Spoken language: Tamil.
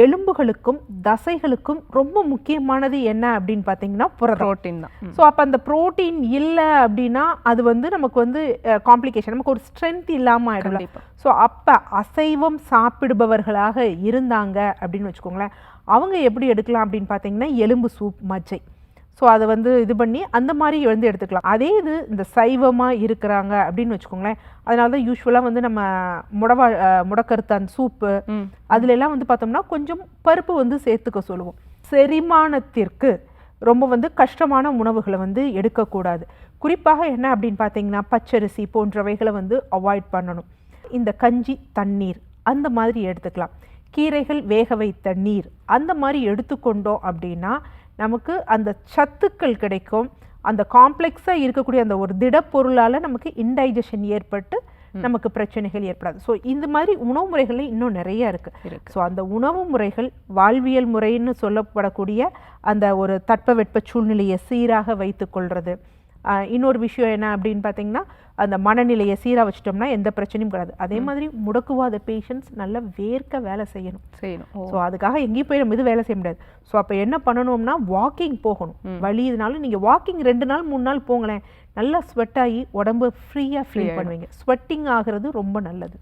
எலும்புகளுக்கும் தசைகளுக்கும் ரொம்ப முக்கியமானது என்ன அப்படின்னு பார்த்தீங்கன்னா புரோட்டீன் தான். ஸோ அப்போ அந்த புரோட்டீன் இல்லை அப்படின்னா அது வந்து நமக்கு வந்து காம்ப்ளிகேஷன், நமக்கு ஒரு ஸ்ட்ரென்த் இல்லாமல் ஆகிடும். ஸோ அப்போ அசைவம் சாப்பிடுபவர்களாக இருந்தாங்க அப்படின்னு வச்சுக்கோங்களேன், அவங்க எப்படி எடுக்கலாம் அப்படின்னு பார்த்தீங்கன்னா எலும்பு சூப், மஜ்ஜை. ஸோ அதை வந்து இது பண்ணி அந்த மாதிரி வந்து எடுத்துக்கலாம். அதே இது இந்த சைவமாக இருக்கிறாங்க அப்படின்னு வச்சுக்கோங்களேன், அதனால தான் யூஸ்வலாக வந்து நம்ம முடக்கருத்தான் சூப்பு அதுலெல்லாம் வந்து பார்த்தோம்னா கொஞ்சம் பருப்பு வந்து சேர்த்துக்க சொல்லுவோம். செரிமானத்திற்கு ரொம்ப வந்து கஷ்டமான உணவுகளை வந்து எடுக்கக்கூடாது. குறிப்பாக என்ன அப்படின்னு பார்த்தீங்கன்னா பச்சரிசி போன்றவைகளை வந்து அவாய்ட் பண்ணணும். இந்த கஞ்சி தண்ணீர் அந்த மாதிரி எடுத்துக்கலாம். கீரைகள் வேக வைத்த நீர் அந்த மாதிரி எடுத்துக்கொண்டோம் அப்படின்னா நமக்கு அந்த சத்துக்கள் கிடைக்கும். அந்த காம்ப்ளெக்ஸாக இருக்கக்கூடிய அந்த ஒரு திடப்பொருளால் நமக்கு இன்டைஜஷன் ஏற்பட்டு நமக்கு பிரச்சனைகள் ஏற்படாது. ஸோ இந்த மாதிரி உணவு முறைகள் இன்னும் நிறைய இருக்குது. ஸோ அந்த உணவு முறைகள் வாழ்வியல் முறைன்னு சொல்லப்படக்கூடிய அந்த ஒரு தட்பவெட்ப சூழ்நிலையை சீராக வைத்து கொள்வது. இன்னொரு விஷயம் என்ன அப்படின்னு பார்த்தீங்கன்னா அந்த மனநிலையை சீராக வச்சுட்டோம்னா எந்த பிரச்சனையும் கிடையாது. அதே மாதிரி முடக்குவாத பேஷண்ட்ஸ் நல்லா வேர்க்க வேலை செய்யணும். ஸோ அதுக்காக எங்கேயும் போய் நம்ம இது வேலை செய்ய முடியாது. ஸோ அப்போ என்ன பண்ணணும்னா வாக்கிங் போகணும். வலி இதனாலும் நீங்கள் வாக்கிங் 2 நாள் 3 நாள் போங்களேன், நல்லா ஸ்வெட் ஆகி உடம்பு ஃப்ரீயாக ஃபீல் பண்ணுவீங்க. ஸ்வெட்டிங் ஆகிறது ரொம்ப நல்லது.